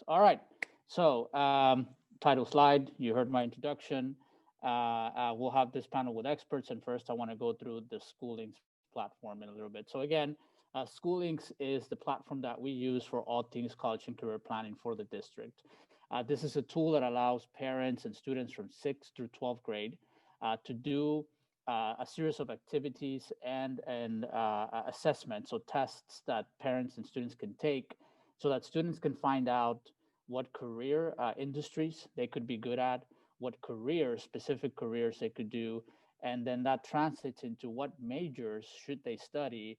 All right. So title slide, you heard my introduction. We'll have this panel with experts. And first, I want to go through the Schoolings platform in a little bit. So again, Schoolings is the platform that we use for all things college and career planning for the district. This is a tool that allows parents and students from 6th through 12th grade to do a series of activities and assessments, so tests that parents and students can take so that students can find out what career industries they could be good at, what careers, specific careers they could do, and then that translates into what majors should they study,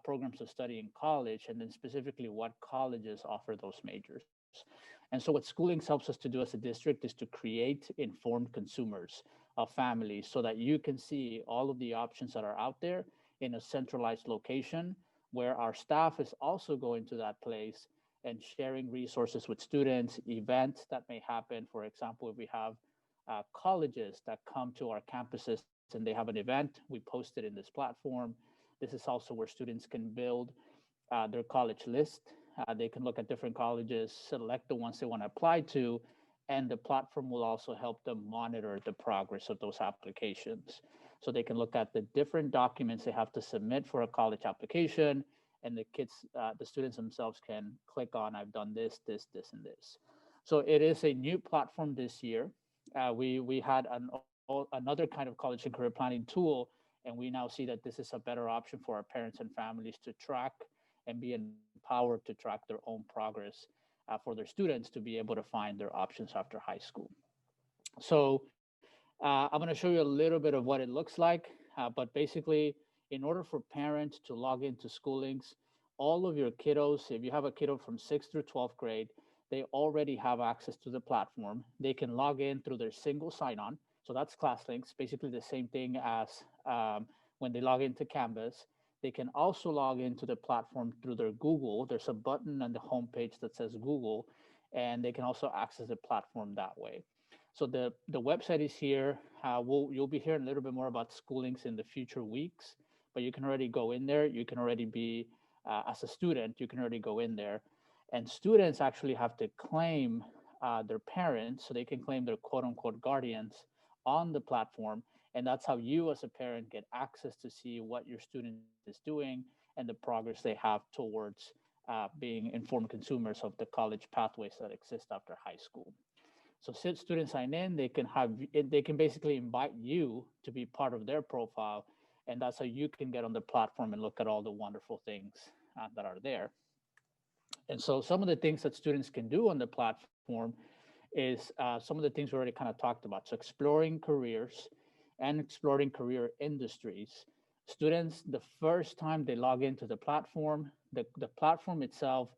programs of study in college, and then specifically what colleges offer those majors. And so what Schoolings helps us to do as a district is to create informed consumers of families so that you can see all of the options that are out there in a centralized location where our staff is also going to that place and sharing resources with students, events that may happen. For example, if we have colleges that come to our campuses and they have an event, we post it in this platform. This is also where students can build their college list. They can look at different colleges, select the ones they want to apply to, and the platform will also help them monitor the progress of those applications. So they can look at the different documents they have to submit for a college application, and the students themselves can click on, I've done this, this, this, and this. So it is a new platform this year. We had another kind of college and career planning tool, and we now see that this is a better option for our parents and families to track and be empowered to track their own progress for their students to be able to find their options after high school. So I'm going to show you a little bit of what it looks like, but basically, in order for parents to log into Schoolings, all of your kiddos, if you have a kiddo from 6th through 12th grade, they already have access to the platform. They can log in through their single sign-on. So that's ClassLinks, basically the same thing as when they log into Canvas. They can also log into the platform through their Google. There's a button on the homepage that says Google, and they can also access the platform that way. So the website is here. You'll be hearing a little bit more about Schoolings in the future weeks, but you can already go in there. You can already be, as a student, you can already go in there. And students actually have to claim their parents, so they can claim their quote unquote guardians on the platform. And that's how you as a parent get access to see what your student is doing and the progress they have towards being informed consumers of the college pathways that exist after high school. So since students sign in, they can basically invite you to be part of their profile, and that's how you can get on the platform and look at all the wonderful things that are there. And so some of the things that students can do on the platform is some of the things we already kind of talked about. So exploring careers and exploring career industries. Students, the first time they log into the platform, the platform itself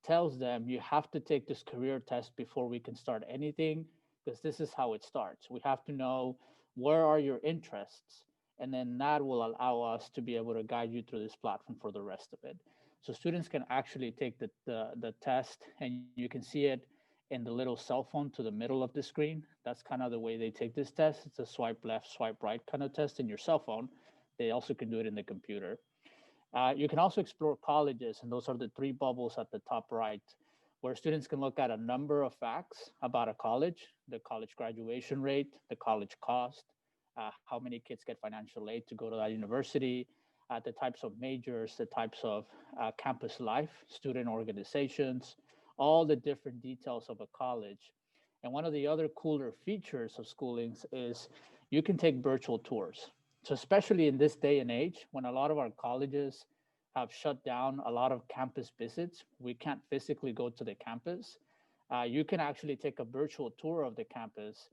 tells them you have to take this career test before we can start anything, because this is how it starts. We have to know where are your interests, and then that will allow us to be able to guide you through this platform for the rest of it. So students can actually take the test, and you can see it in the little cell phone to the middle of the screen. That's kind of the way they take this test. It's a swipe left, swipe right kind of test in your cell phone. They also can do it in the computer. You can also explore colleges, and those are the three bubbles at the top right, where students can look at a number of facts about a college, the college graduation rate, the college cost, how many kids get financial aid to go to that university, the types of majors, the types of campus life, student organizations, all the different details of a college. And one of the other cooler features of Schoolings is you can take virtual tours. So especially in this day and age, when a lot of our colleges have shut down a lot of campus visits, we can't physically go to the campus. You can actually take a virtual tour of the campus.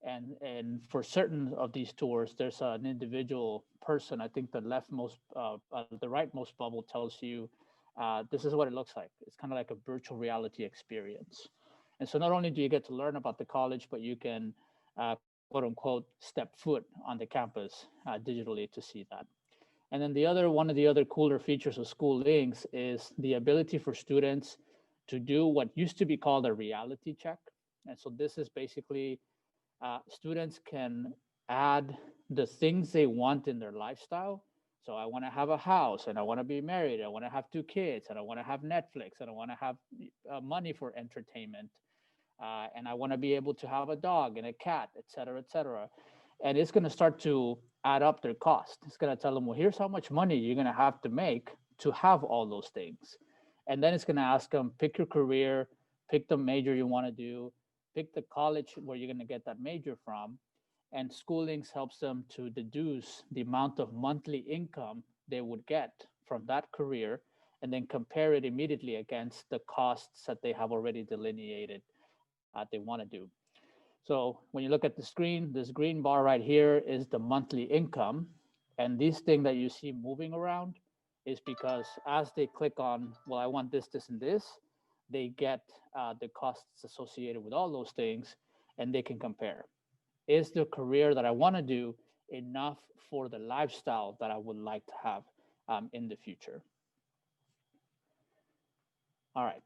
And for certain of these tours, there's an individual person. I think the the rightmost bubble tells you this is what it looks like. It's kind of like a virtual reality experience. And so not only do you get to learn about the college, but you can quote unquote step foot on the campus digitally to see that. And then one of the other cooler features of Schoolings is the ability for students to do what used to be called a reality check. And so this is basically students can add the things they want in their lifestyle So I want to have a house, and I want to be married. I want to have 2 kids, and I want to have Netflix, and I want to have money for entertainment, and I want to be able to have a dog and a cat, et cetera, et cetera. And it's going to start to add up their cost. It's going to tell them, well, here's how much money you're going to have to make to have all those things. And then it's going to ask them, pick your career, pick the major you want to do, pick the college where you're going to get that major from. And Schoolings helps them to deduce the amount of monthly income they would get from that career and then compare it immediately against the costs that they have already delineated they want to do. So when you look at the screen, this green bar right here is the monthly income. And this thing that you see moving around is because as they click on, well, I want this, this, and this, they get the costs associated with all those things, and they can compare. Is the career that I want to do enough for the lifestyle that I would like to have in the future? All right.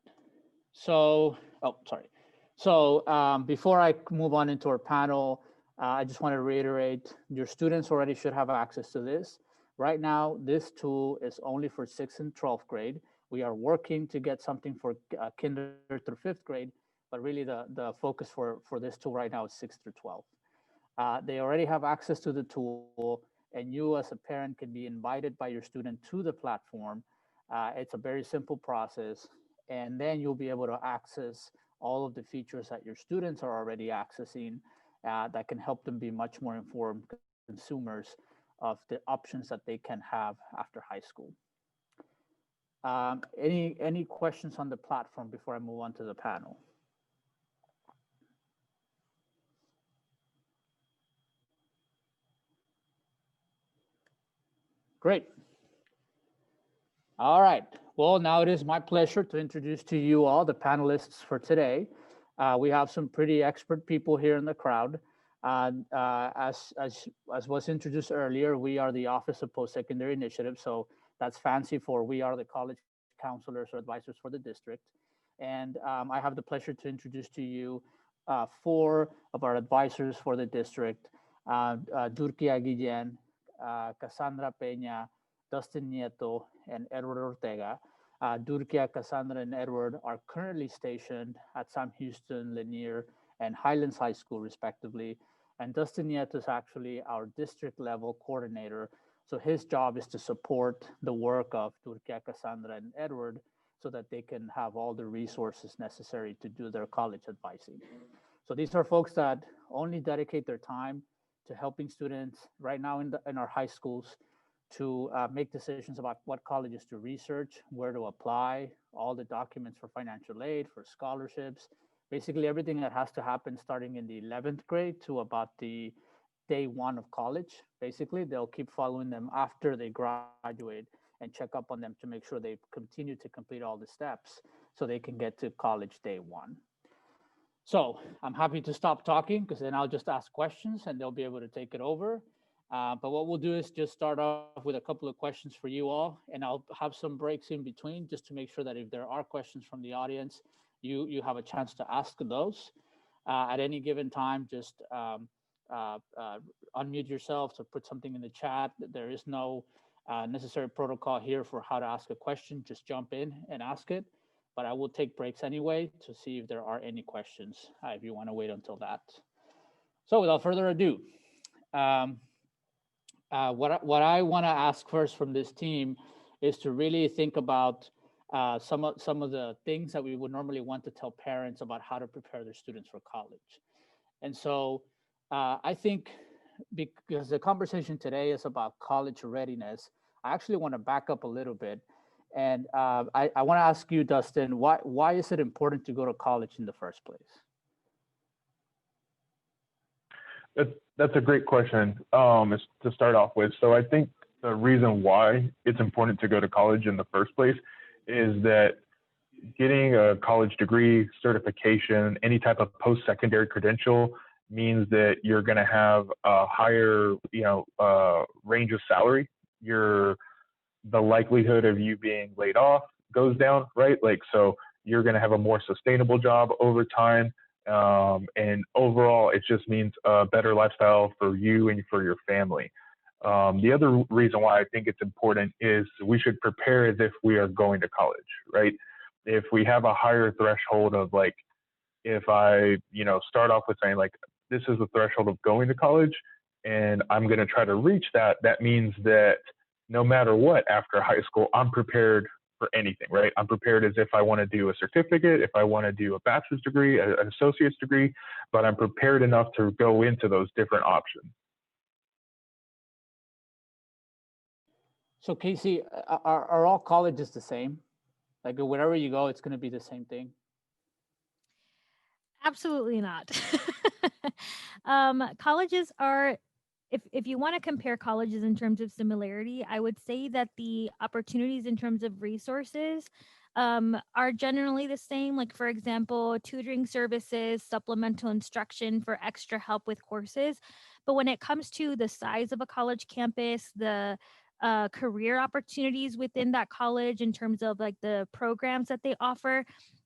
So, oh, sorry. So before I move on into our panel, I just want to reiterate, your students already should have access to this. Right now, this tool is only for 6th and 12th grade. We are working to get something for kinder through 5th grade, but really the focus for this tool right now is 6th through 12th. They already have access to the tool, and you as a parent can be invited by your student to the platform. It's a very simple process, and then you'll be able to access all of the features that your students are already accessing that can help them be much more informed consumers of the options that they can have after high school. Any questions on the platform before I move on to the panel? Great. All right. Well, now it is my pleasure to introduce to you all the panelists for today. We have some pretty expert people here in the crowd. As was introduced earlier, we are the Office of Post-Secondary Initiative. So that's fancy for we are the college counselors or advisors for the district. And I have the pleasure to introduce to you 4 of our advisors for the district, Durkia Guillen, Cassandra Peña, Dustin Nieto, and Edward Ortega. Durkia, Cassandra, and Edward are currently stationed at Sam Houston, Lanier, and Highlands High School, respectively. And Dustin Nieto is actually our district level coordinator. So his job is to support the work of Durkia, Cassandra, and Edward so that they can have all the resources necessary to do their college advising. So these are folks that only dedicate their time to helping students right now in our high schools to make decisions about what colleges to research, where to apply, all the documents for financial aid, for scholarships, basically everything that has to happen starting in the 11th grade to about the day 1 of college. Basically, they'll keep following them after they graduate and check up on them to make sure they continue to complete all the steps so they can get to college day 1. So I'm happy to stop talking because then I'll just ask questions and they'll be able to take it over. But what we'll do is just start off with a couple of questions for you all, and I'll have some breaks in between just to make sure that if there are questions from the audience, you have a chance to ask those. At any given time, just unmute yourself to put something in the chat. There is no necessary protocol here for how to ask a question. Just jump in and ask it. But I will take breaks anyway to see if there are any questions if you want to wait until that. So without further ado, what I want to ask first from this team is to really think about some of the things that we would normally want to tell parents about how to prepare their students for college. And so I think because the conversation today is about college readiness, I actually want to back up a little bit. And I want to ask you, Dustin, why is it important to go to college in the first place? That's a great question to start off with. So I think the reason why it's important to go to college in the first place is that getting a college degree, certification, any type of post-secondary credential means that you're going to have a higher, range of salary. The likelihood of you being laid off goes down, right? Like, so you're going to have a more sustainable job over time. And overall, it just means a better lifestyle for you and for your family. The other reason why I think it's important is we should prepare as if we are going to college, right? If we have a higher threshold of like, if I, start off with saying like, this is the threshold of going to college and I'm going to try to reach that, that means that no matter what after high school, I'm prepared for anything, right? I'm prepared as if I want to do a certificate, if I want to do a bachelor's degree, an associate's degree, but I'm prepared enough to go into those different options. So Casey, are all colleges the same? Like wherever you go, it's going to be the same thing? Absolutely not. Colleges are, if you want to compare colleges in terms of similarity, I would say that the opportunities in terms of resources are generally the same. Like, for example, tutoring services, supplemental instruction for extra help with courses. But when it comes to the size of a college campus, the career opportunities within that college in terms of like the programs that they offer,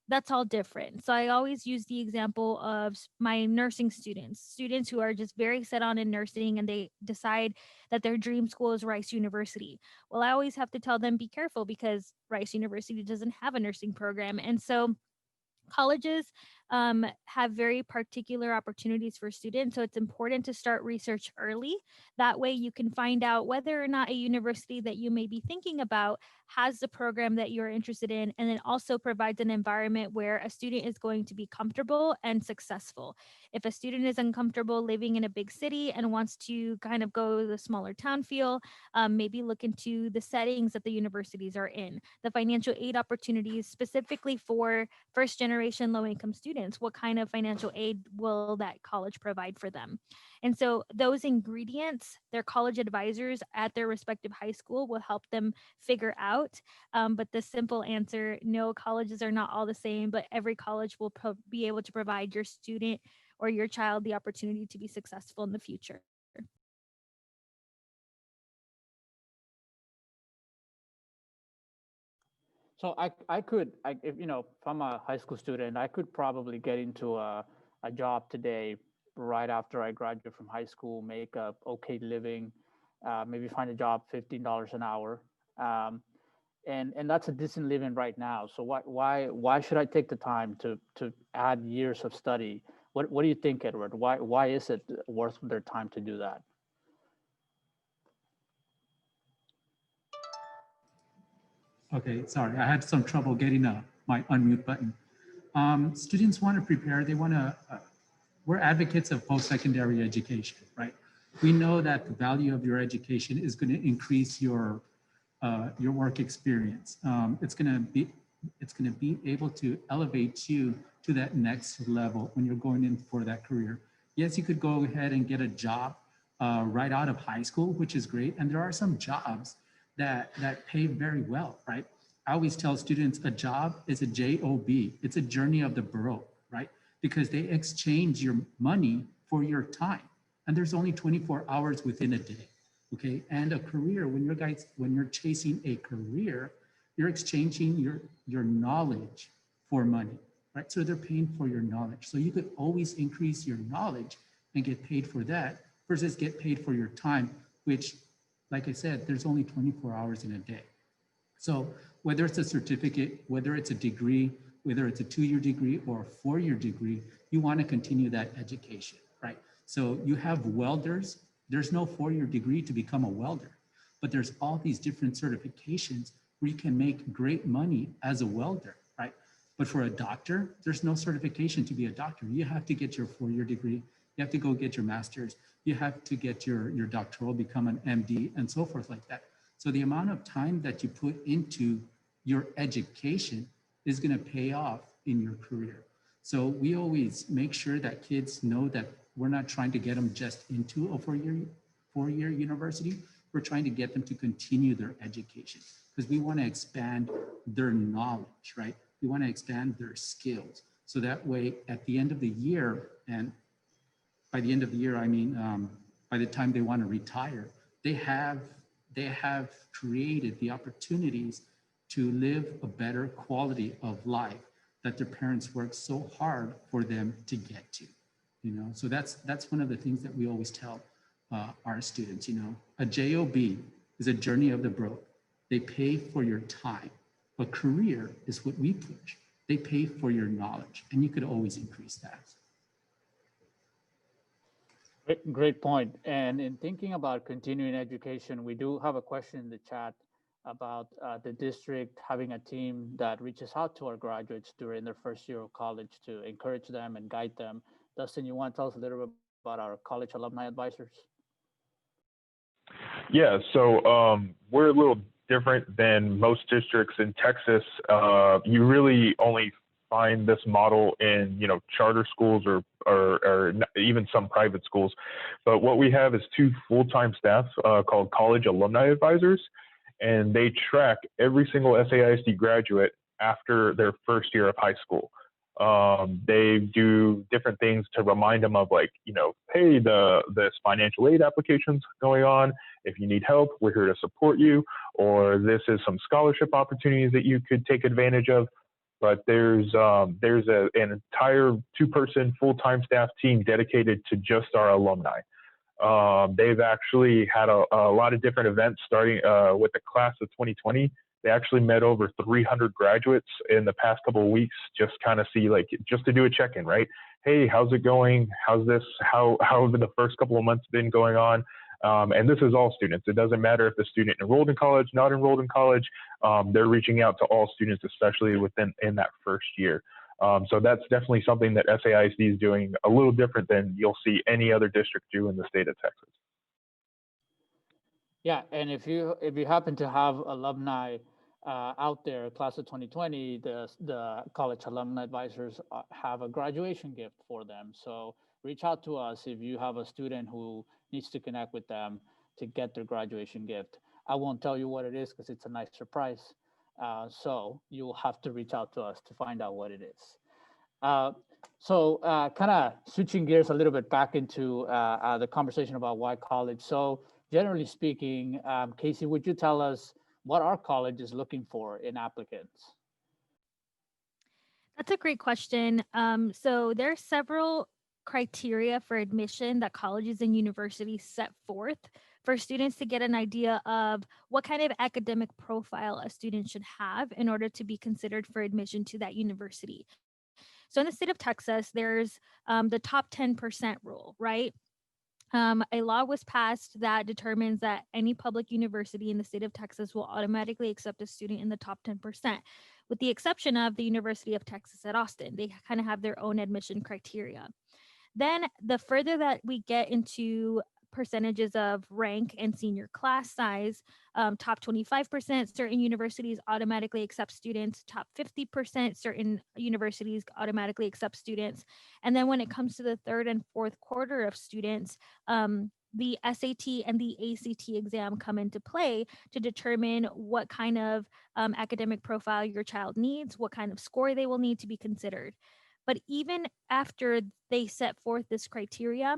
that's all different. So I always use the example of my nursing students who are just very set on in nursing and they decide that their dream school is Rice University. Well, I always have to tell them be careful because Rice University doesn't have a nursing program. And so colleges have very particular opportunities for students. So it's important to start research early. That way you can find out whether or not a university that you may be thinking about has the program that you're interested in, and then also provides an environment where a student is going to be comfortable and successful. If a student is uncomfortable living in a big city and wants to kind of go the smaller town feel, maybe look into the settings that the universities are in, the financial aid opportunities specifically for first generation low income students. What kind of financial aid will that college provide for them? And so those ingredients, their college advisors at their respective high school will help them figure out. But the simple answer, no, colleges are not all the same, but every college will be able to provide your student or your child the opportunity to be successful in the future. So if I'm a high school student, I could probably get into a job today, right after I graduate from high school, make a okay living, maybe find a job $15 an hour, and that's a decent living right now. So why should I take the time to add years of study? What do you think, Edward? Why is it worth their time to do that? Okay, sorry, I had some trouble getting my unmute button. Students want to prepare, they want to, we're advocates of post-secondary education, right? We know that the value of your education is going to increase your work experience. It's going to be able to elevate you to that next level when you're going in for that career. Yes, you could go ahead and get a job right out of high school, which is great. And there are some jobs that pay very well, right? I always tell students a job is a job. It's a journey of the burro, right? Because they exchange your money for your time. And there's only 24 hours within a day, okay? And a career, when you're chasing a career, you're exchanging your knowledge for money, right? So they're paying for your knowledge. So you could always increase your knowledge and get paid for that versus get paid for your time, which, like I said, there's only 24 hours in a day. So whether it's a certificate, whether it's a degree, whether it's a 2-year degree or a 4-year degree, you want to continue that education, right? So you have welders, there's no 4-year degree to become a welder, but there's all these different certifications where you can make great money as a welder, right? But for a doctor, there's no certification to be a doctor. You have to get your 4-year degree, you have to go get your master's, you have to get your doctoral, become an MD, and so forth like that. So the amount of time that you put into your education is going to pay off in your career. So we always make sure that kids know that we're not trying to get them just into a four-year university. We're trying to get them to continue their education because we want to expand their knowledge, right? We want to expand their skills. So that way, at the end of the year, and by the end of the year, I mean, by the time they want to retire, they have created the opportunities to live a better quality of life that their parents worked so hard for them to get to, you know? So that's one of the things that we always tell our students. A job is a journey of the broke. They pay for your time. But career is what we push. They pay for your knowledge, and you could always increase that. Great point. And in thinking about continuing education, we do have a question in the chat about the district having a team that reaches out to our graduates during their first year of college to encourage them and guide them. Dustin, you want to tell us a little bit about our college alumni advisors? Yeah, so we're a little different than most districts in Texas. You really only find this model in charter schools or even some private schools. But what we have is 2 full-time staff called college alumni advisors, and they track every single SAISD graduate after their first year of high school. They do different things to remind them of hey, this financial aid application's going on. If you need help, we're here to support you, or this is some scholarship opportunities that you could take advantage of. But there's an entire 2-person full-time staff team dedicated to just our alumni. They've actually had a lot of different events starting with the class of 2020. They actually met over 300 graduates in the past couple of weeks, just kind of see just to do a check-in, right? Hey, how's it going? How's this? How have the first couple of months been going on? And this is all students. It doesn't matter if the student enrolled in college, not enrolled in college. They're reaching out to all students, especially in that first year. So that's definitely something that SAISD is doing a little different than you'll see any other district do in the state of Texas. Yeah, and if you happen to have alumni out there, class of 2020, the college alumni advisors have a graduation gift for them. So reach out to us if you have a student who needs to connect with them to get their graduation gift. I won't tell you what it is because it's a nice surprise. So you'll have to reach out to us to find out what it is. So kind of switching gears a little bit back into the conversation about why college. So generally speaking, Casey, would you tell us what our college is looking for in applicants? That's a great question. So there are several criteria for admission that colleges and universities set forth for students to get an idea of what kind of academic profile a student should have in order to be considered for admission to that university. So in the state of Texas, there's the top 10% rule, right? A law was passed that determines that any public university in the state of Texas will automatically accept a student in the top 10%, with the exception of the University of Texas at Austin. They kind of have their own admission criteria. Then the further that we get into percentages of rank and senior class size, top 25%, certain universities automatically accept students, top 50%, certain universities automatically accept students. And then when it comes to the third and fourth quarter of students, the SAT and the ACT exam come into play to determine what kind of academic profile your child needs, what kind of score they will need to be considered. But even after they set forth this criteria,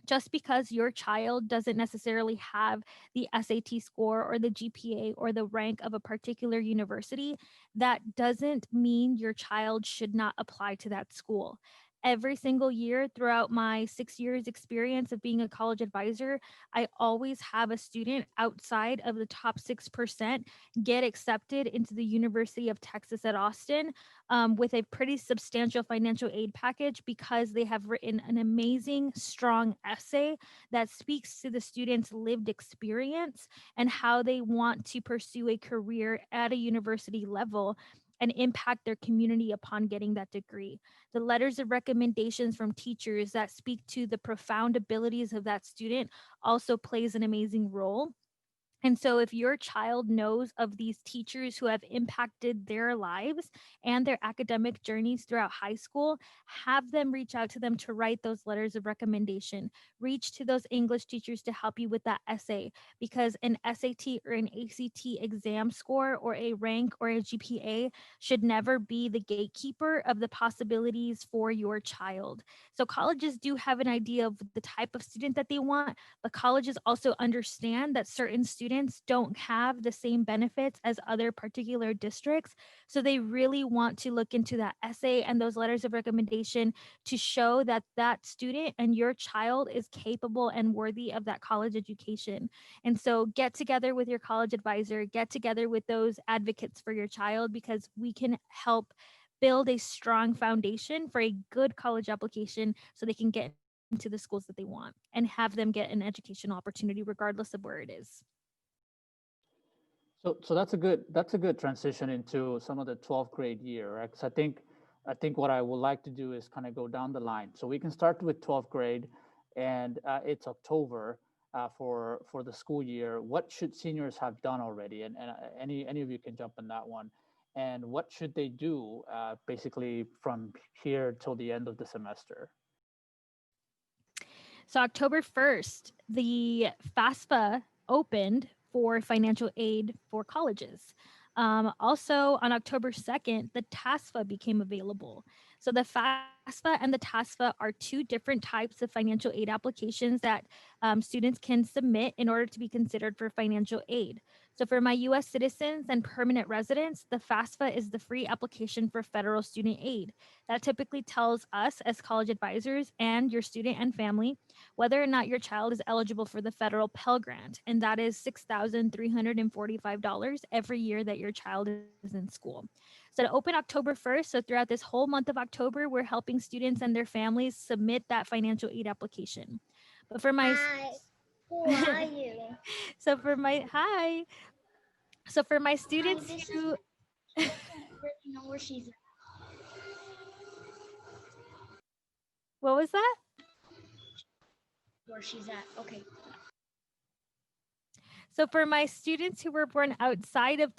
just because your child doesn't necessarily have the SAT score or the GPA or the rank of a particular university, that doesn't mean your child should not apply to that school. Every single year throughout my 6 years experience of being a college advisor, I always have a student outside of the top 6% get accepted into the University of Texas at Austin with a pretty substantial financial aid package because they have written an amazing, strong essay that speaks to the student's lived experience and how they want to pursue a career at a university level and impact their community upon getting that degree. The letters of recommendations from teachers that speak to the profound abilities of that student also plays an amazing role. And so, if your child knows of these teachers who have impacted their lives and their academic journeys throughout high school, have them reach out to them to write those letters of recommendation. Reach to those English teachers to help you with that essay, because an SAT or an ACT exam score or a rank or a GPA should never be the gatekeeper of the possibilities for your child. So, colleges do have an idea of the type of student that they want, but colleges also understand that certain students students don't have the same benefits as other particular districts. So they really want to look into that essay and those letters of recommendation to show that that student and your child is capable and worthy of that college education. And so get together with your college advisor, get together with those advocates for your child, because we can help build a strong foundation for a good college application so they can get into the schools that they want and have them get an educational opportunity regardless of where it is. So that's a good transition into some of the 12th grade year, right? 'Cause I think what I would like to do is kind of go down the line. So we can start with 12th grade, and it's October for the school year. What should seniors have done already? And any of you can jump on that one. And what should they do basically from here till the end of the semester? So October 1st, the FAFSA opened for financial aid for colleges. Also on October 2nd, the TASFA became available. So the FAFSA and the TASFA are two different types of financial aid applications that students can submit in order to be considered for financial aid. So for my US citizens and permanent residents, the FAFSA is the free application for federal student aid. That typically tells us as college advisors and your student and family whether or not your child is eligible for the federal Pell Grant, and that is $6,345 every year that your child is in school. So to open October 1st, so throughout this whole month of October, we're helping students and their families submit that financial aid application. But for my Hi, who are you? so for my hi. So for my Hi, students this is who I don't really know where she's at. what was that? Where she's at. Okay. So for my students who were born outside of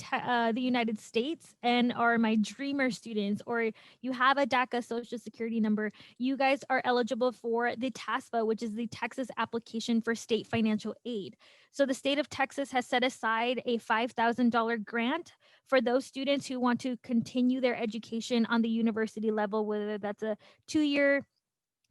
the United States and are my dreamer students, or you have a DACA social security number, you guys are eligible for the TASFA, which is the Texas application for state financial aid. So the state of Texas has set aside a $5,000 grant for those students who want to continue their education on the university level, whether that's a 2-year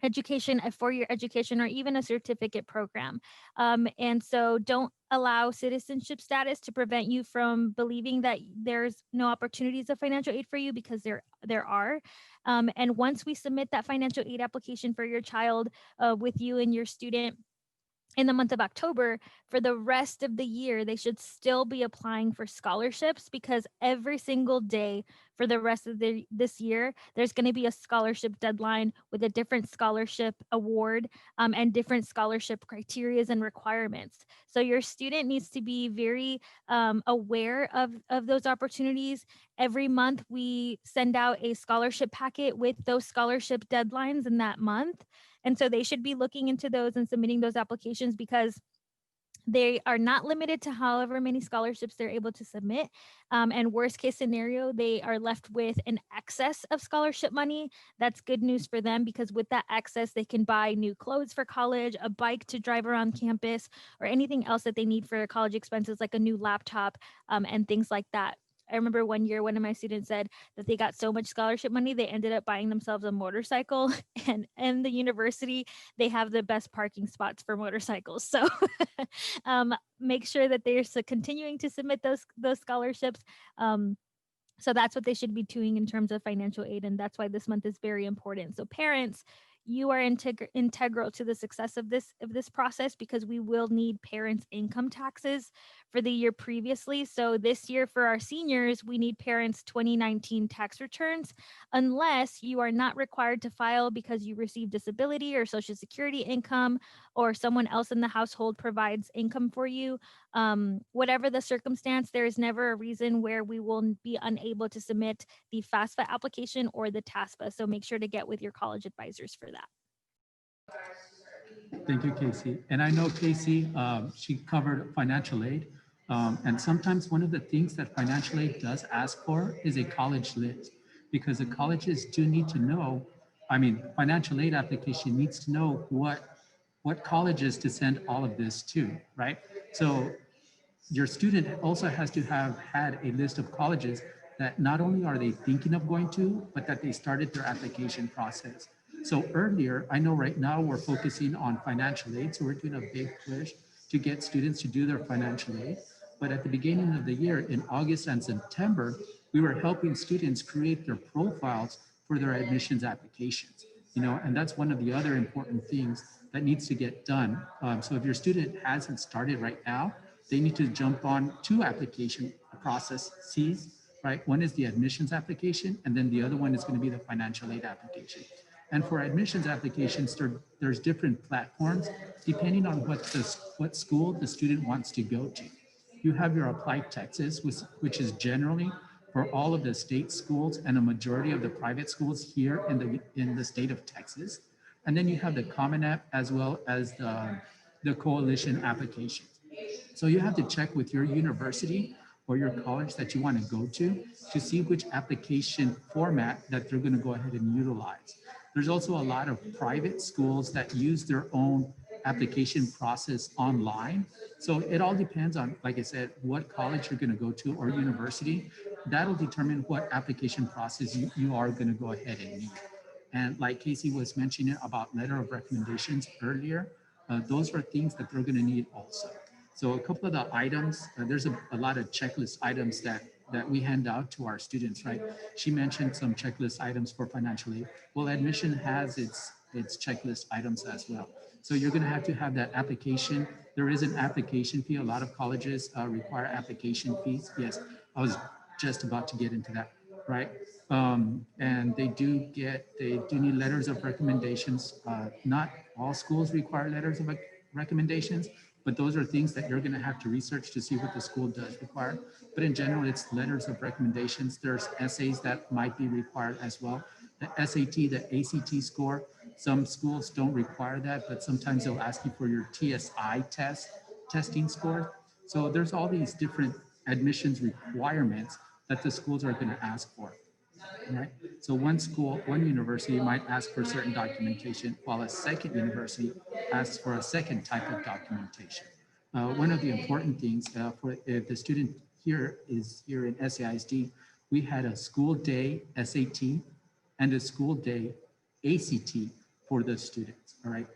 education, a 4-year education, or even a certificate program. And so don't allow citizenship status to prevent you from believing that there's no opportunities of financial aid for you, because there are. And once we submit that financial aid application for your child with you and your student in the month of October, for the rest of the year, they should still be applying for scholarships, because every single day for the rest of this year, there's going to be a scholarship deadline with a different scholarship award and different scholarship criterias and requirements. So your student needs to be very aware of those opportunities. Every month, we send out a scholarship packet with those scholarship deadlines in that month. And so they should be looking into those and submitting those applications, because they are not limited to however many scholarships they're able to submit. And worst case scenario, they are left with an excess of scholarship money. That's good news for them, because with that excess, they can buy new clothes for college, a bike to drive around campus, or anything else that they need for their college expenses, like a new laptop and things like that. I remember one year, one of my students said that they got so much scholarship money, they ended up buying themselves a motorcycle. And in the university, they have the best parking spots for motorcycles. So make sure that they're continuing to submit those scholarships. So that's what they should be doing in terms of financial aid. And that's why this month is very important. So parents, you are integral to the success of this process, because we will need parents' income taxes for the year previously. So this year for our seniors, we need parents' 2019 tax returns, unless you are not required to file because you receive disability or Social Security income, or someone else in the household provides income for you. Whatever the circumstance, there is never a reason where we will be unable to submit the FAFSA application or the TASFA. So make sure to get with your college advisors for that. Thank you, Casey. And I know Casey, she covered financial aid. And sometimes one of the things that financial aid does ask for is a college lit, because the colleges do need to know, financial aid application needs to know what colleges to send all of this to, right? So your student also has to have had a list of colleges that not only are they thinking of going to, but that they started their application process. So earlier, I know right now we're focusing on financial aid, so we're doing a big push to get students to do their financial aid. But at the beginning of the year, in August and September, we were helping students create their profiles for their admissions applications. And that's one of the other important things that needs to get done. So if your student hasn't started right now, they need to jump on two application processes, right? One is the admissions application, and then the other one is going to be the financial aid application. And for admissions applications, there's different platforms depending on what school the student wants to go to. You have your Apply Texas, which is generally for all of the state schools and a majority of the private schools here in the state of Texas. And then you have the Common App as well as the coalition application. So you have to check with your university or your college that you want to go to see which application format that they're going to go ahead and utilize. There's also a lot of private schools that use their own application process online. So it all depends on, like I said, what college you're going to go to or university. That'll determine what application process you are going to go ahead and need. And like Casey was mentioning about letter of recommendations earlier, those are things that they're going to need also. So a couple of the items, there's a lot of checklist items that we hand out to our students, right? She mentioned some checklist items for financial aid. Well, admission has its checklist items as well. So you're going to have that application. There is an application fee. A lot of colleges require application fees. Yes, I was just about to get into that, right? And they do need letters of recommendations. Not all schools require letters of recommendations, but those are things that you're going to have to research to see what the school does require. But in general, it's letters of recommendations. There's essays that might be required as well. The SAT, the ACT score, some schools don't require that, but sometimes they'll ask you for your TSI testing score. So there's all these different admissions requirements that the schools are going to ask for. Right? So one university might ask for certain documentation, while a second university asks for a second type of documentation. One of the important things for if the student here is here in SAISD, we had a school day SAT and a school day ACT for the students, all right?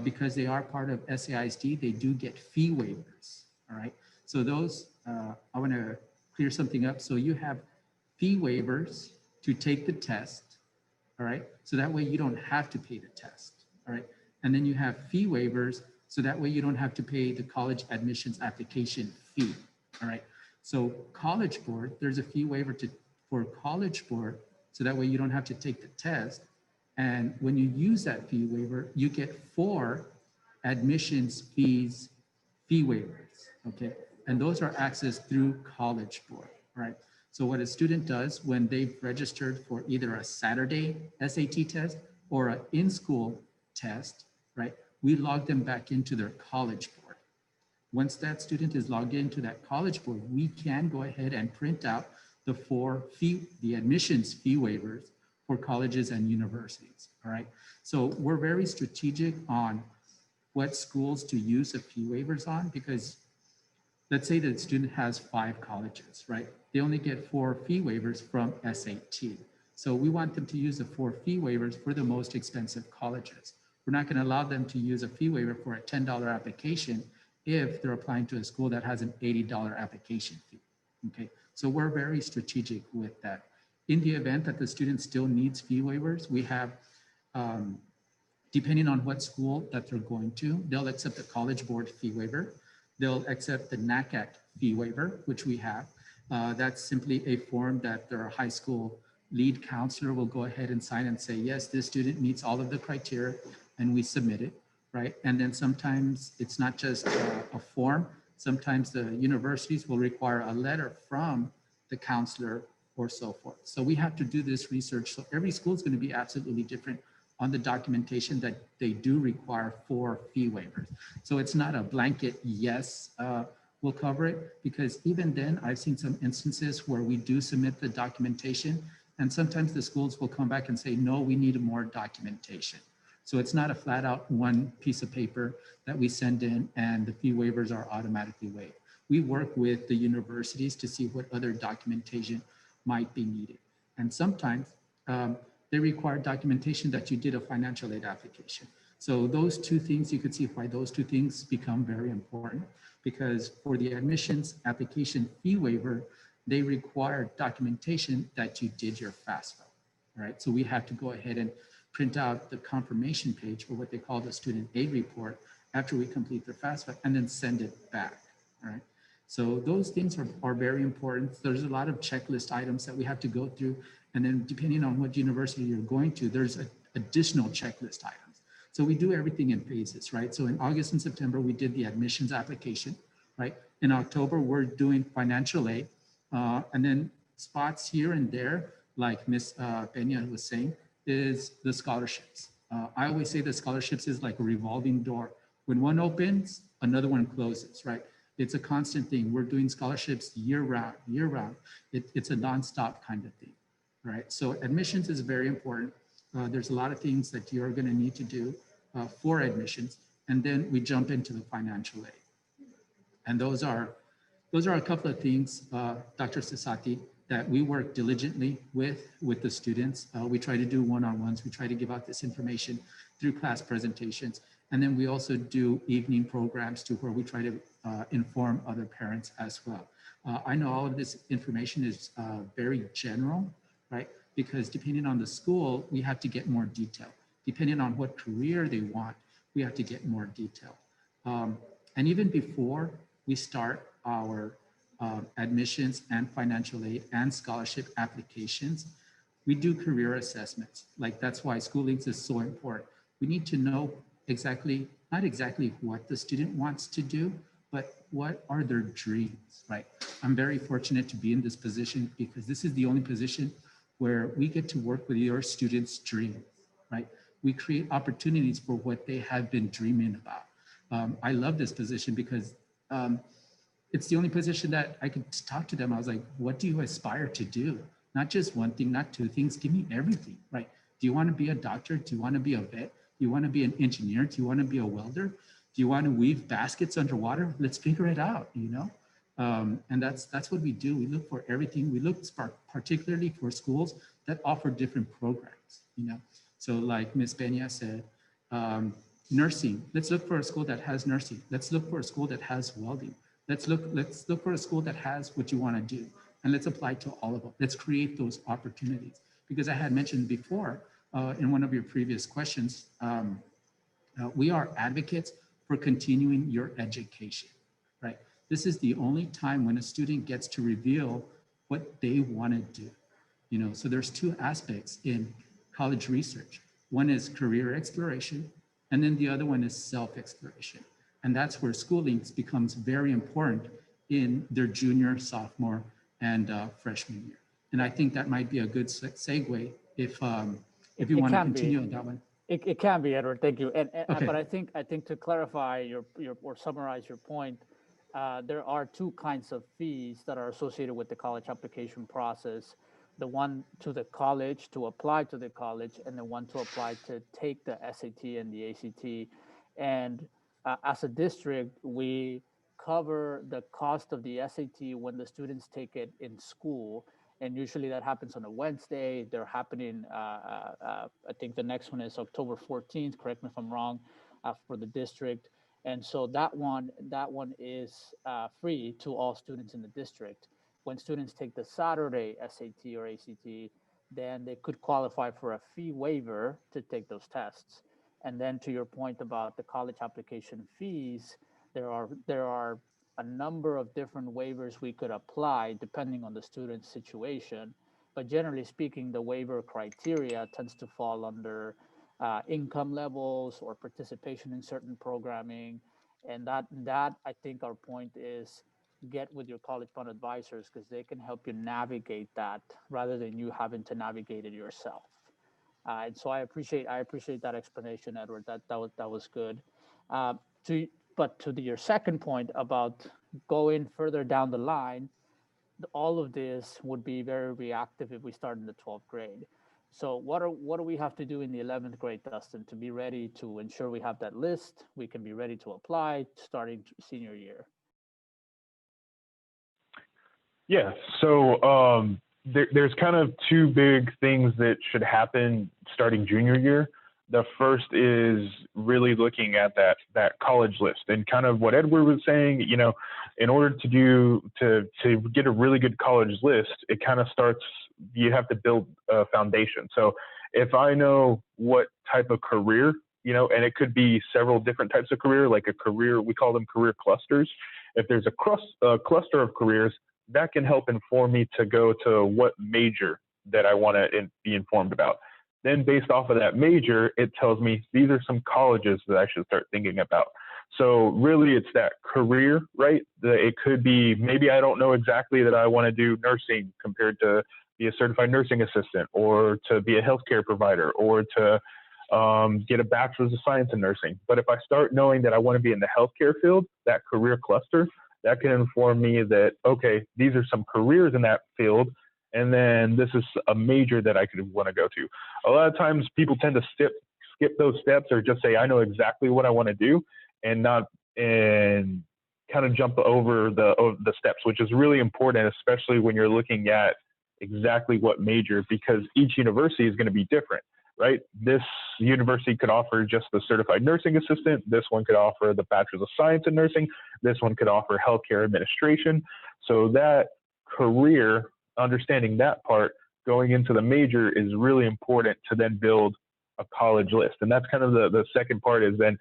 Because they are part of SAISD, they do get fee waivers, all right? So those, I wanna clear something up. So you have fee waivers to take the test, all right? So that way you don't have to pay the test, all right? And then you have fee waivers, so that way you don't have to pay the college admissions application fee, all right? So College Board, there's a fee waiver for College Board, so that way you don't have to take the test. And when you use that fee waiver, you get 4 admissions fee waivers, okay? And those are accessed through College Board, right? So what a student does when they've registered for either a Saturday SAT test or an in-school test, right? We log them back into their College Board. Once that student is logged into that College Board, we can go ahead and print out the admissions fee waivers for colleges and universities, all right? So we're very strategic on what schools to use the fee waivers on, because let's say that the student has 5 colleges, right? They only get 4 fee waivers from SAT. So we want them to use the 4 fee waivers for the most expensive colleges. We're not gonna allow them to use a fee waiver for a $10 application if they're applying to a school that has an $80 application fee, okay? So we're very strategic with that. In the event that the student still needs fee waivers, we have, depending on what school that they're going to, they'll accept the College Board fee waiver. They'll accept the NACAC fee waiver, which we have. That's simply a form that their high school lead counselor will go ahead and sign and say, yes, this student meets all of the criteria, and we submit it, right? And then sometimes it's not just a form. Sometimes the universities will require a letter from the counselor or so forth. So we have to do this research. So every school is going to be absolutely different on the documentation that they do require for fee waivers. So it's not a blanket yes, we'll cover it, because even then I've seen some instances where we do submit the documentation and sometimes the schools will come back and say, no, we need more documentation. So it's not a flat out one piece of paper that we send in and the fee waivers are automatically waived. We work with the universities to see what other documentation might be needed. And sometimes they require documentation that you did a financial aid application. So those two things, you could see why those two things become very important, because for the admissions application fee waiver, they require documentation that you did your FAFSA, right? So we have to go ahead and print out the confirmation page, or what they call the student aid report, after we complete the FAFSA, and then send it back, right? So those things are very important. There's a lot of checklist items that we have to go through. And then depending on what university you're going to, there's additional checklist items. So we do everything in phases, right? So in August and September, we did the admissions application, right? In October, we're doing financial aid. And then spots here and there, like Ms. Peña was saying, is the scholarships. I always say the scholarships is like a revolving door. When one opens, another one closes, right? It's a constant thing. We're doing scholarships year round, year round. It's a nonstop kind of thing, right? So admissions is very important. There's a lot of things that you're gonna need to do for admissions. And then we jump into the financial aid. And those are a couple of things, Dr. Sasati, that we work diligently with the students. We try to do one-on-ones. We try to give out this information through class presentations. And then we also do evening programs too, where we try to inform other parents as well. I know all of this information is very general, right? Because depending on the school, we have to get more detail. Depending on what career they want, we have to get more detail. And even before we start our admissions and financial aid and scholarship applications, we do career assessments. Like, that's why School Links is so important. We need to know exactly, not exactly what the student wants to do, but what are their dreams, right? I'm very fortunate to be in this position because this is the only position where we get to work with your students' dreams, right? We create opportunities for what they have been dreaming about. I love this position because it's the only position that I could talk to them. I was like, what do you aspire to do? Not just one thing, not two things, give me everything, right? Do you want to be a doctor? Do you want to be a vet? Do you want to be an engineer? Do you want to be a welder? Do you want to weave baskets underwater? Let's figure it out, you know? And that's what we do. We look for everything. We look particularly for schools that offer different programs, you know? So like Ms. Peña said, nursing, let's look for a school that has nursing. Let's look for a school that has welding. Let's look for a school that has what you want to do, and let's apply to all of them. Let's create those opportunities. Because I had mentioned before in one of your previous questions, we are advocates for continuing your education, right? This is the only time when a student gets to reveal what they want to do. You know, so there's two aspects in college research. One is career exploration, and then the other one is self-exploration. And that's where School Links becomes very important in their junior, sophomore, and freshman year. And I think that might be a good segue if you want to continue on that one. It can be, Edward. Thank you. And Okay. But I think to clarify your or summarize your point, there are two kinds of fees that are associated with the college application process. The one to the college to apply to the college, and the one to apply to take the SAT and the ACT. And as a district, we cover the cost of the SAT when the students take it in school. And usually that happens on a Wednesday. They're happening, I think the next one is October 14th, correct me if I'm wrong, for the district. And so that one is free to all students in the district. When students take the Saturday SAT or ACT, then they could qualify for a fee waiver to take those tests. And then to your point about the college application fees, there are a number of different waivers we could apply depending on the student's situation. But generally speaking, the waiver criteria tends to fall under income levels or participation in certain programming. And that I think our point is, get with your college fund advisors because they can help you navigate that rather than you having to navigate it yourself. And so I appreciate that explanation, Edward. That was good. To your second point about going further down the line, all of this would be very reactive if we start in the 12th grade. So what do we have to do in the 11th grade, Dustin, to be ready to ensure we have that list? We can be ready to apply starting senior year. Yeah, so there's kind of two big things that should happen starting junior year. The first is really looking at that college list, and kind of what Edward was saying. In order to get a really good college list, it kind of starts. You have to build a foundation. So if I know what type of career, and it could be several different types of career, like a career, we call them career clusters. If there's a cluster of careers, that can help inform me to go to what major that I want to be informed about. Then based off of that major, it tells me these are some colleges that I should start thinking about. So really it's that career, right? It could be, maybe I don't know exactly that I want to do nursing compared to be a certified nursing assistant, or to be a healthcare provider, or to get a bachelor's of science in nursing. But if I start knowing that I want to be in the healthcare field, that career cluster, that can inform me that, okay, these are some careers in that field. And then this is a major that I could want to go to. A lot of times people tend to skip those steps, or just say, I know exactly what I want to do, and kind of jump over the steps, which is really important, especially when you're looking at exactly what major, because each university is going to be different, right? This university could offer just the certified nursing assistant. This one could offer the bachelor's of science in nursing. This one could offer healthcare administration. So that career, understanding that part going into the major, is really important to then build a college list. And that's kind of the second part, is then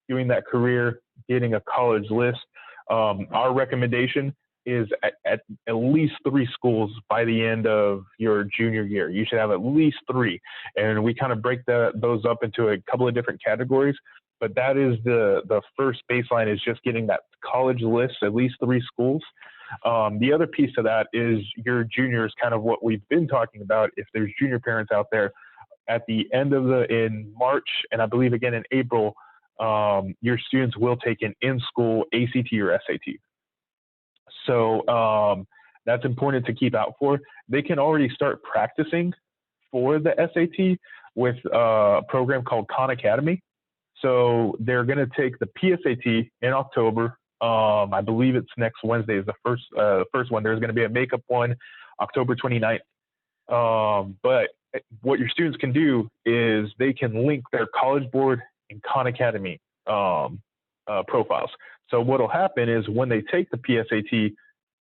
doing that career, getting a college list. Our recommendation is at least 3 schools by the end of your junior year. You should have at least 3. And we kind of break those up into a couple of different categories. But that is the first baseline, is just getting that college list, at least 3 schools. The other piece of that is your juniors, kind of what we've been talking about. If there's junior parents out there, at the end of in March, and I believe again in April, your students will take an in-school ACT or SAT. So that's important to keep out for. They can already start practicing for the SAT with a program called Khan Academy. So they're going to take the PSAT in October. I believe it's next Wednesday is the first one. There's going to be a makeup one, October 29th. But what your students can do is they can link their College Board and Khan Academy profiles. So what will happen is when they take the PSAT,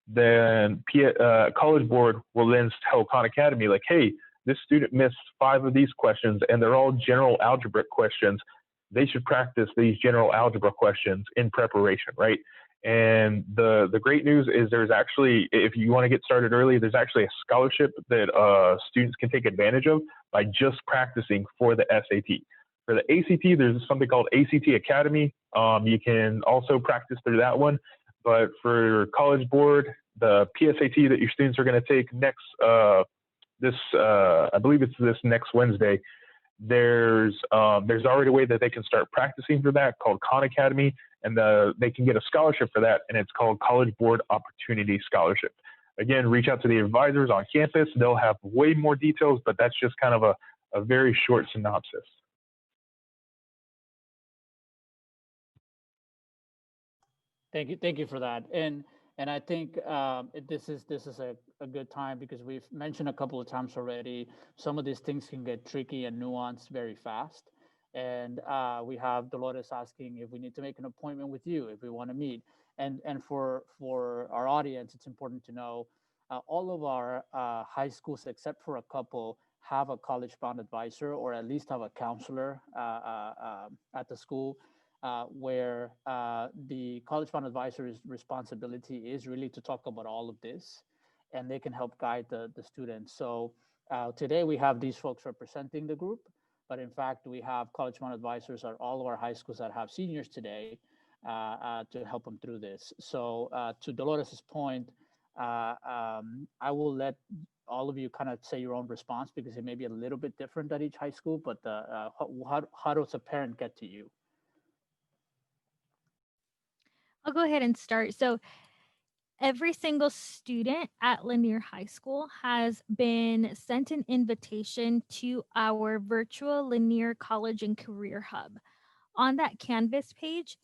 then College Board will then tell Khan Academy, like, hey, this student missed 5 of these questions, and they're all general algebra questions. They should practice these general algebra questions in preparation, right? And the great news is there's actually, if you want to get started early, there's actually a scholarship that students can take advantage of by just practicing for the SAT. For the ACT, there's something called ACT Academy. You can also practice through that one. But for College Board, the PSAT that your students are going to take next, I believe it's this next Wednesday, there's already a way that they can start practicing for that called Khan Academy, and they can get a scholarship for that, and it's called College Board Opportunity Scholarship. Again, reach out to the advisors on campus. They'll have way more details, but that's just kind of a very short synopsis. Thank you for that. And I think this is a good time, because we've mentioned a couple of times already, some of these things can get tricky and nuanced very fast. And we have Dolores asking if we need to make an appointment with you, if we want to meet. And for our audience, it's important to know all of our high schools, except for a couple, have a college-bound advisor, or at least have a counselor at the school. Where the college fund advisor's responsibility is really to talk about all of this, and they can help guide the students. So today we have these folks representing the group, but in fact we have college fund advisors at all of our high schools that have seniors today to help them through this. So to Dolores's point, I will let all of you kind of say your own response, because it may be a little bit different at each high school, but how does a parent get to you? I'll go ahead and start. So every single student at Lanier High School has been sent an invitation to our virtual Lanier College and Career Hub. On that Canvas page,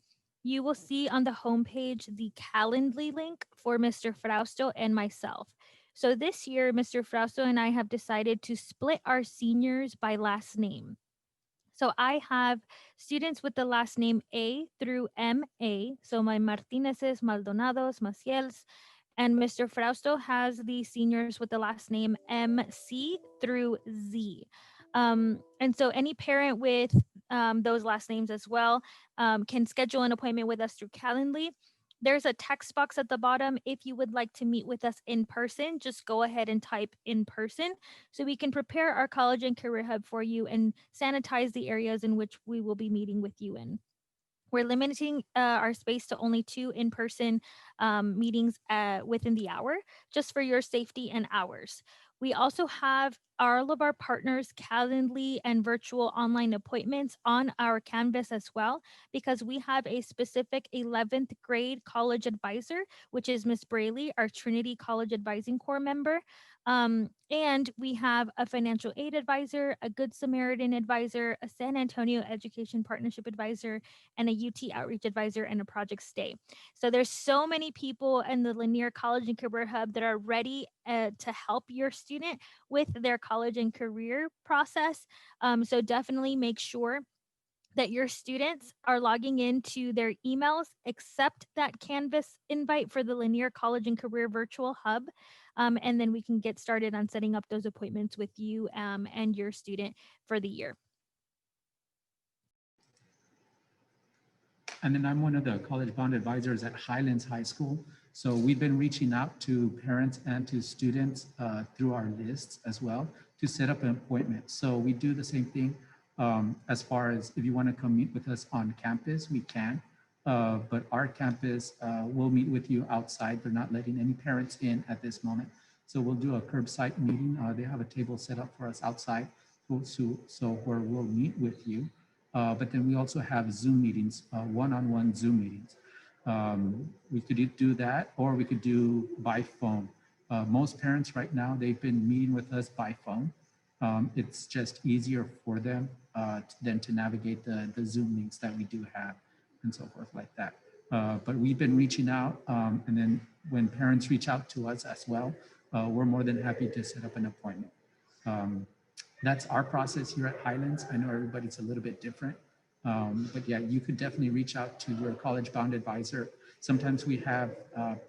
you will see on the homepage the Calendly link for Mr. Frausto and myself. So this year, Mr. Frausto and I have decided to split our seniors by last name. So I have students with the last name A through MA. So my Martinez's, Maldonados, Maciels, and Mr. Frausto has the seniors with the last name MC through Z. And so any parent with those last names as well can schedule an appointment with us through Calendly. There's a text box at the bottom. If you would like to meet with us in person, just go ahead and type in person so we can prepare our college and career hub for you and sanitize the areas in which we will be meeting with you in. We're limiting our space to only 2 in-person meetings within the hour, just for your safety and ours. We also have all of our partners Calendly and virtual online appointments on our Canvas as well, because we have a specific 11th grade college advisor, which is Miss Braley, our Trinity College Advising Corps member. And we have a financial aid advisor, a Good Samaritan advisor, a San Antonio Education Partnership advisor, and a UT outreach advisor, and a project stay. So there's so many people in the Lanier College and Career Hub that are ready to help your student with their college and career process. So definitely make sure that your students are logging into their emails, accept that Canvas invite for the Lanier College and Career Virtual Hub, and then we can get started on setting up those appointments with you and your student for the year. And then I'm one of the college bound advisors at Highlands High School. So we've been reaching out to parents and to students through our lists as well to set up an appointment. So we do the same thing as far as if you want to come meet with us on campus, we can. But our campus will meet with you outside. They're not letting any parents in at this moment. So we'll do a curbside meeting. They have a table set up for us outside, so where we'll meet with you. But then we also have Zoom meetings, one-on-one Zoom meetings. We could do that, or we could do by phone. Most parents right now, they've been meeting with us by phone. It's just easier for them than to navigate the Zoom links that we do have and so forth like that. But we've been reaching out, and then when parents reach out to us as well, we're more than happy to set up an appointment. That's our process here at Highlands. I know everybody's a little bit different, but yeah, you could definitely reach out to your college bound advisor. Sometimes we have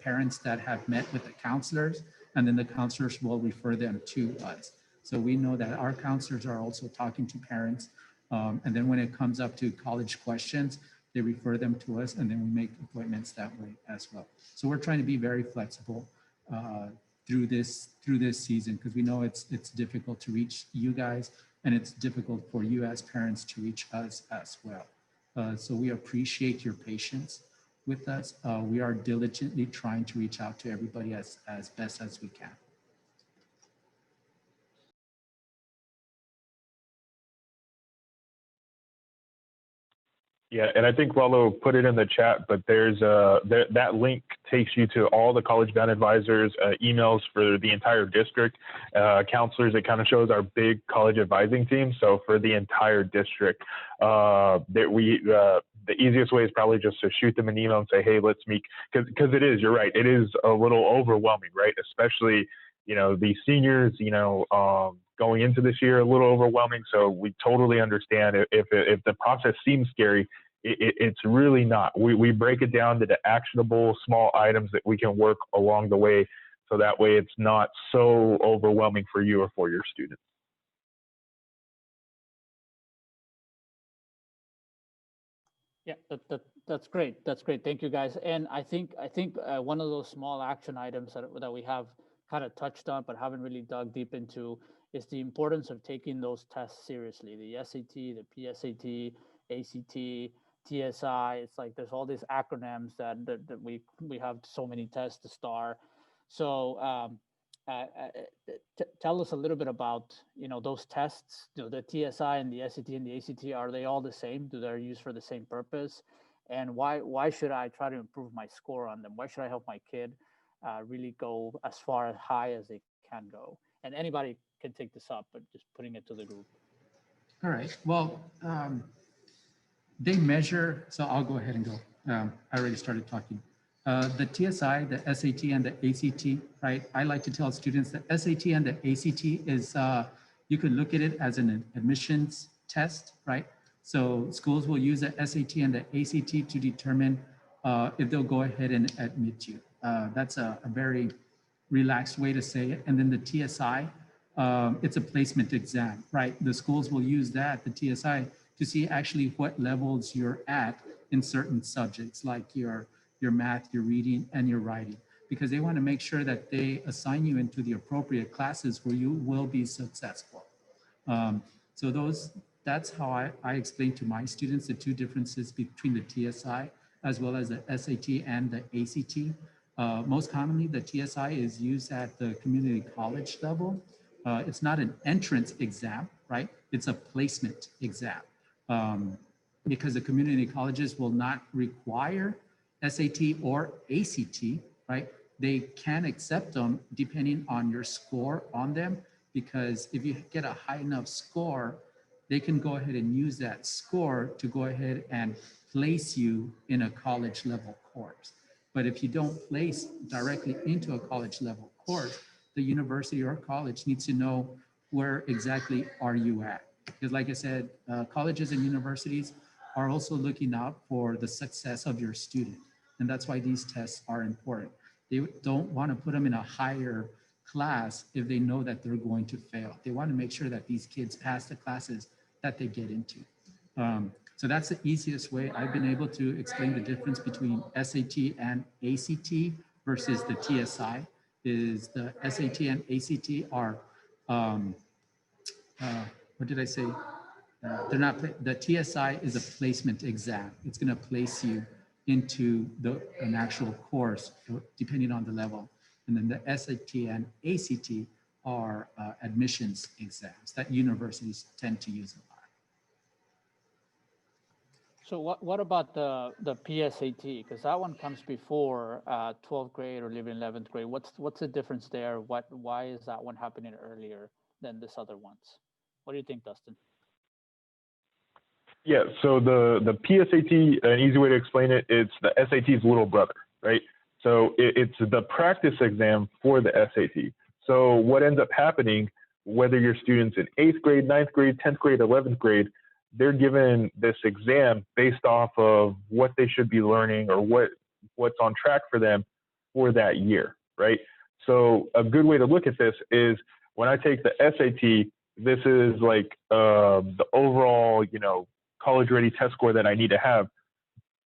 parents that have met with the counselors, and then the counselors will refer them to us. So we know that our counselors are also talking to parents. And then when it comes up to college questions, they refer them to us, and then we make appointments that way as well. So we're trying to be very flexible through this season, because we know it's difficult to reach you guys, and it's difficult for you as parents to reach us as well. So we appreciate your patience with us. We are diligently trying to reach out to everybody as best as we can. Yeah, and I think Lalo put it in the chat, but there's that link takes you to all the college bound advisors, emails for the entire district, counselors. It kind of shows our big college advising team. So for the entire district, the easiest way is probably just to shoot them an email and say, hey, let's meet, because it is, you're right, it is a little overwhelming, right? Especially, the seniors, going into this year, a little overwhelming. So we totally understand if the process seems scary, it's really not. We break it down to the actionable small items that we can work along the way. So that way it's not so overwhelming for you or for your students. Yeah, that's great. That's great. Thank you, guys. And I think one of those small action items that we have kind of touched on but haven't really dug deep into is the importance of taking those tests seriously. The SAT, the PSAT, ACT, TSI. It's like there's all these acronyms that we have so many tests to star. So tell us a little bit about those tests. The TSI and the SAT and the ACT, are they all the same? Do they used for the same purpose? And why should I try to improve my score on them? Why should I help my kid really go as far as high as they can go? And anybody can take this up, but just putting it to the group. All right. Well, they measure. So I'll go ahead and go. I already started talking. The TSI, the SAT, and the ACT, right? I like to tell students that SAT and the ACT is, you could look at it as an admissions test, right? So schools will use the SAT and the ACT to determine if they'll go ahead and admit you. That's a very relaxed way to say it. And then the TSI, it's a placement exam, right? The schools will use that, the TSI, to see actually what levels you're at in certain subjects, like your math, your reading, and your writing, because they want to make sure that they assign you into the appropriate classes where you will be successful. So that's how I explain to my students the two differences between the TSI as well as the SAT and the ACT. Most commonly, the TSI is used at the community college level. It's not an entrance exam, right? It's a placement exam, because the community colleges will not require SAT or ACT, right? They can accept them depending on your score on them, because if you get a high enough score, they can go ahead and use that score to go ahead and place you in a college level course. But if you don't place directly into a college level course, the university or college needs to know where exactly are you at. Because like I said, colleges and universities are also looking out for the success of your student. And that's why these tests are important. They don't want to put them in a higher class if they know that they're going to fail. They want to make sure that these kids pass the classes that they get into. So that's the easiest way I've been able to explain the difference between SAT and ACT versus the TSI. Is the SAT and ACT are, what did I say? They're not, the TSI is a placement exam. It's going to place you into an actual course depending on the level. And then the SAT and ACT are admissions exams that universities tend to use a lot. So what about the PSAT? Because that one comes before 12th grade or even 11th grade. What's the difference there? Why is that one happening earlier than this other ones? What do you think, Dustin? Yeah, so the PSAT, an easy way to explain it, it's the SAT's little brother, right? So it's the practice exam for the SAT. So what ends up happening, whether your students in 8th grade, 9th grade, 10th grade, 11th grade, they're given this exam based off of what they should be learning or what's on track for them for that year, right? So a good way to look at this is when I take the SAT, this is like the overall, college ready test score that I need to have.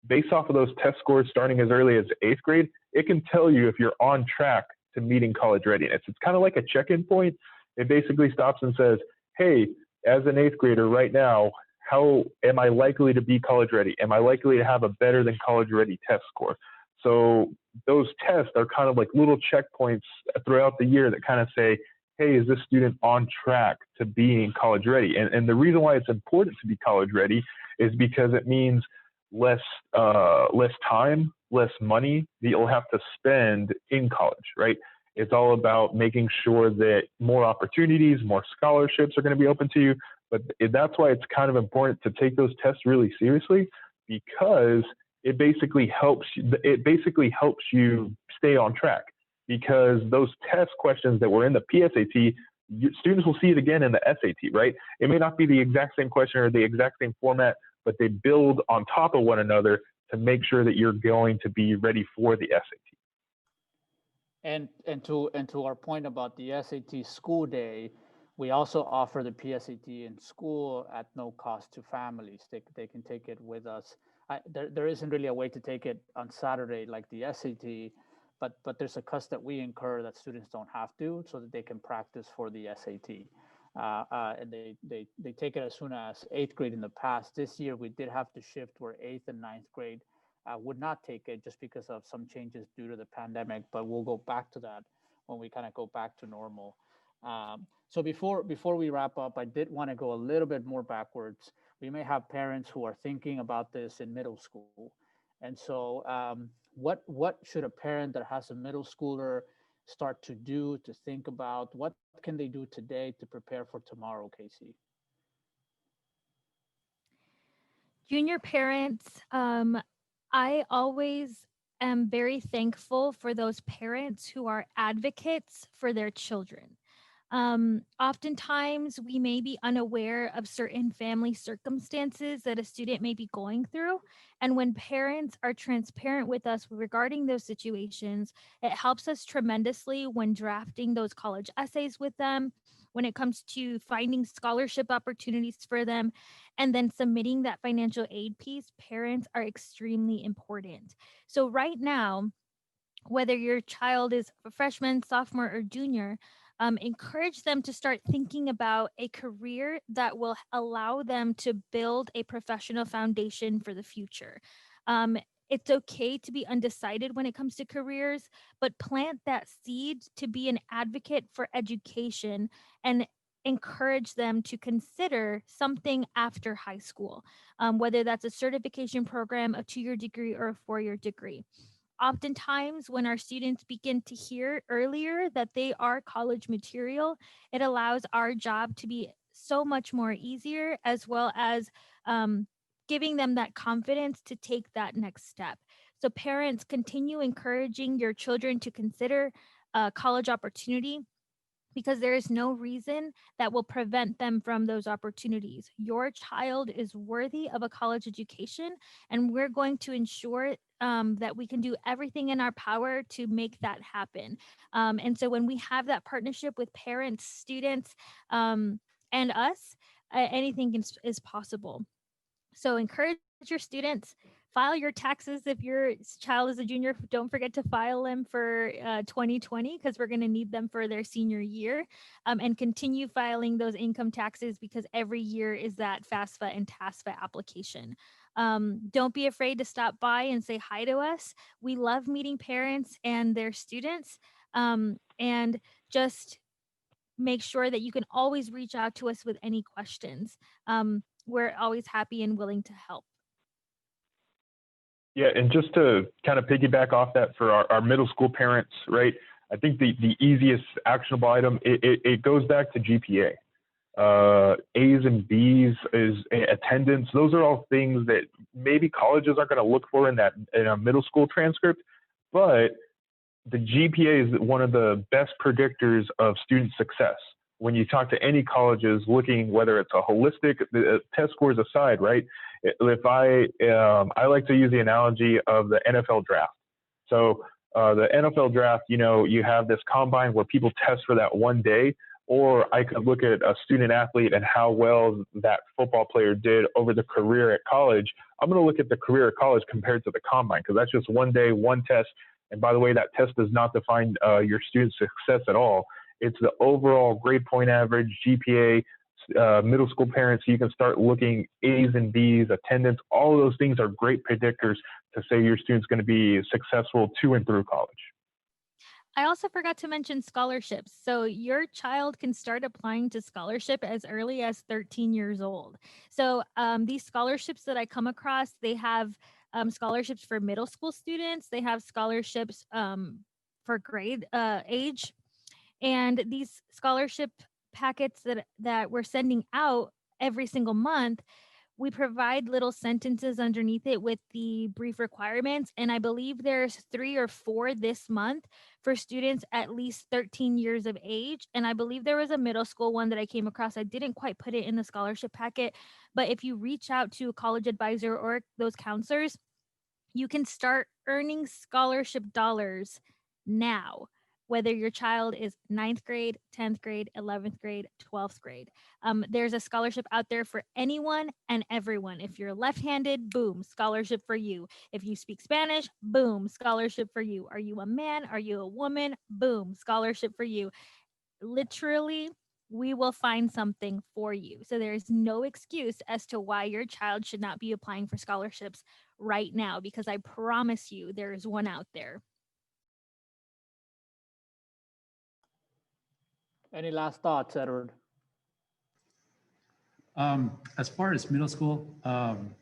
Based off of those test scores starting as early as 8th grade, it can tell you if you're on track to meeting college readiness. It's kind of like a check-in point. It basically stops and says, hey, as an 8th grader right now, how am I likely to be college ready? Am I likely to have a better than college ready test score? So those tests are kind of like little checkpoints throughout the year that kind of say, hey, is this student on track to being college ready? And the reason why it's important to be college ready is because it means less time, less money that you'll have to spend in college, right? It's all about making sure that more opportunities, more scholarships are going to be open to you. But that's why it's kind of important to take those tests really seriously, because it basically helps you stay on track. Because those test questions that were in the PSAT, students will see it again in the SAT, right? It may not be the exact same question or the exact same format, but they build on top of one another to make sure that you're going to be ready for the SAT. And to our point about the SAT school day, we also offer the PSAT in school at no cost to families. They can take it with us. There isn't really a way to take it on Saturday like the SAT, but there's a cost that we incur that students don't have to, so that they can practice for the SAT. And they take it as soon as 8th grade in the past. This year we did have to shift where 8th and 9th grade would not take it just because of some changes due to the pandemic, but we'll go back to that when we kind of go back to normal. So before we wrap up, I did want to go a little bit more backwards. We may have parents who are thinking about this in middle school. And so what should a parent that has a middle schooler start to do, to think about? What can they do today to prepare for tomorrow, Casey? Junior parents, I always am very thankful for those parents who are advocates for their children. Oftentimes, we may be unaware of certain family circumstances that a student may be going through. And when parents are transparent with us regarding those situations, it helps us tremendously when drafting those college essays with them, when it comes to finding scholarship opportunities for them, and then submitting that financial aid piece. Parents are extremely important. So, right now, whether your child is a freshman, sophomore, or junior, encourage them to start thinking about a career that will allow them to build a professional foundation for the future. Um, it's okay to be undecided when it comes to careers, but plant that seed to be an advocate for education and encourage them to consider something after high school, whether that's a certification program, a 2-year degree, or a 4-year degree. Oftentimes, when our students begin to hear earlier that they are college material, it allows our job to be so much more easier, as well as giving them that confidence to take that next step. So, parents, continue encouraging your children to consider a college opportunity, because there is no reason that will prevent them from those opportunities. Your child is worthy of a college education, and we're going to ensure that we can do everything in our power to make that happen. And so when we have that partnership with parents, students, and us, anything is possible. So encourage your students, file your taxes. If your child is a junior, don't forget to file them for 2020, because we're going to need them for their senior year, and continue filing those income taxes, because every year is that FAFSA and TASFA application. Don't be afraid to stop by and say hi to us. We love meeting parents and their students, and just make sure that you can always reach out to us with any questions. We're always happy and willing to help. Yeah, and just to kind of piggyback off that for our middle school parents, right? I think the easiest actionable item, it goes back to GPA. A's and B's is attendance. Those are all things that maybe colleges aren't going to look for in a middle school transcript, but the GPA is one of the best predictors of student success. When you talk to any colleges looking, whether it's a holistic, test scores aside, right? If I like to use the analogy of the NFL draft. So the NFL draft, you have this combine where people test for that one day, or I could look at a student athlete and how well that football player did over the career at college. I'm going to look at the career at college compared to the combine, because that's just one day, one test. And by the way, that test does not define your student success at all. It's the overall grade point average, GPA, middle school parents. You can start looking A's and B's, attendance. All of those things are great predictors to say your student's going to be successful to and through college. I also forgot to mention scholarships. So your child can start applying to scholarship as early as 13 years old. So these scholarships that I come across, they have scholarships for middle school students. They have scholarships for grade age. And these scholarship packets that we're sending out every single month, we provide little sentences underneath it with the brief requirements. And I believe there's 3 or 4 this month for students at least 13 years of age. And I believe there was a middle school one that I came across. I didn't quite put it in the scholarship packet, but if you reach out to a college advisor or those counselors, you can start earning scholarship dollars now, whether your child is 9th grade, 10th grade, 11th grade, 12th grade. There's a scholarship out there for anyone and everyone. If you're left-handed, boom, scholarship for you. If you speak Spanish, boom, scholarship for you. Are you a man? Are you a woman? Boom, scholarship for you. Literally, we will find something for you. So there is no excuse as to why your child should not be applying for scholarships right now, because I promise you there is one out there. Any last thoughts, Edward? As far as middle school,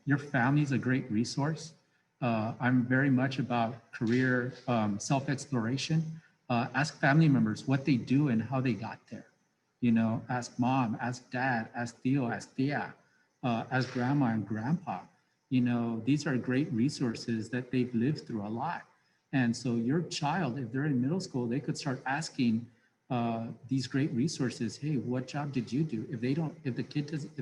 your family is a great resource. I'm very much about career self-exploration. Ask family members what they do and how they got there. Ask mom, ask dad, ask Theo, ask Tia, ask grandma and grandpa. These are great resources that they've lived through a lot. And so your child, if they're in middle school, they could start asking these great resources. Hey, what job did you do? If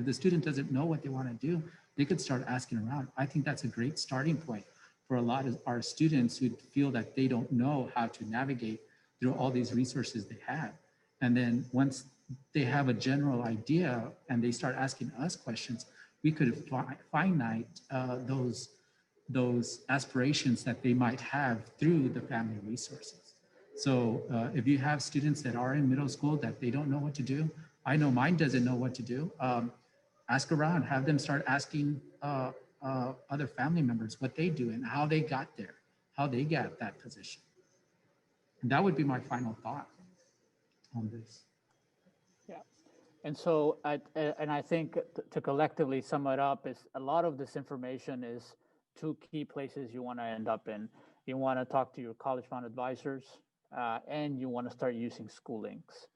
the student doesn't know what they want to do, they could start asking around. I think that's a great starting point for a lot of our students who feel that they don't know how to navigate through all these resources they have. And then once they have a general idea and they start asking us questions, we could finite those aspirations that they might have through the family resources. So if you have students that are in middle school that they don't know what to do, I know mine doesn't know what to do, ask around, have them start asking other family members what they do and how they got there, how they got that position. And that would be my final thought on this. Yeah. And so I think to collectively sum it up is a lot of this information is two key places you want to end up in. You want to talk to your college fund advisors, and you want to start using Schoolings.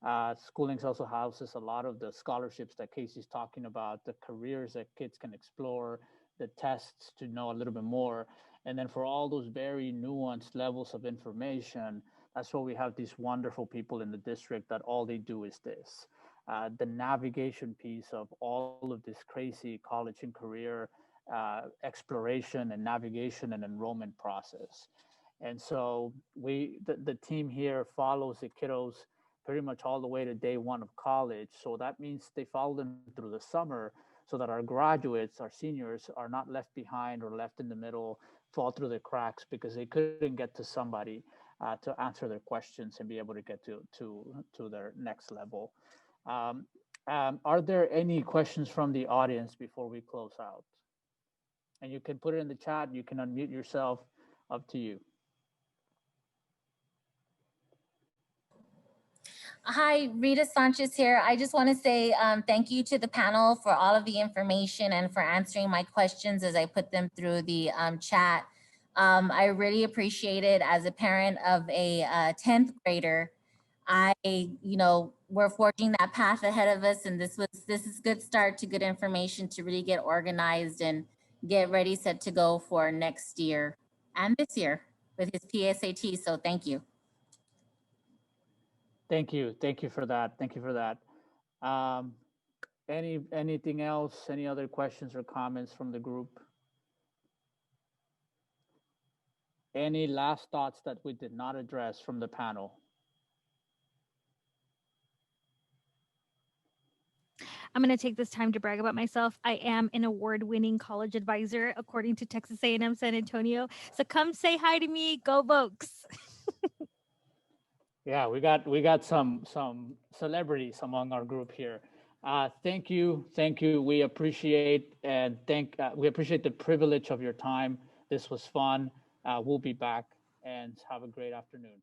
Schoolings also houses a lot of the scholarships that Casey's talking about, the careers that kids can explore, the tests to know a little bit more. And then for all those very nuanced levels of information, that's why we have these wonderful people in the district that all they do is this. The navigation piece of all of this crazy college and career exploration and navigation and enrollment process. And so the team here follows the kiddos pretty much all the way to day one of college. So that means they follow them through the summer so that our graduates, our seniors, are not left behind or left in the middle, fall through the cracks because they couldn't get to somebody to answer their questions and be able to get to their next level. Are there any questions from the audience before we close out? And you can put it in the chat. You can unmute yourself. Up to you. Hi, Rita Sanchez here. I just want to say thank you to the panel for all of the information and for answering my questions as I put them through the chat. I really appreciate it. As a parent of a 10th grader, we're forging that path ahead of us, and this is good start to good information to really get organized and get ready, set to go for next year and this year with his PSAT. So thank you. Thank you. Thank you for that. Thank you for that. Anything else? Any other questions or comments from the group? Any last thoughts that we did not address from the panel? I'm going to take this time to brag about myself. I am an award-winning college advisor, according to Texas A&M San Antonio. So come say hi to me. Go Vokes. Yeah, we got some celebrities among our group here. Thank you. We appreciate we appreciate the privilege of your time. This was fun. We'll be back and have a great afternoon.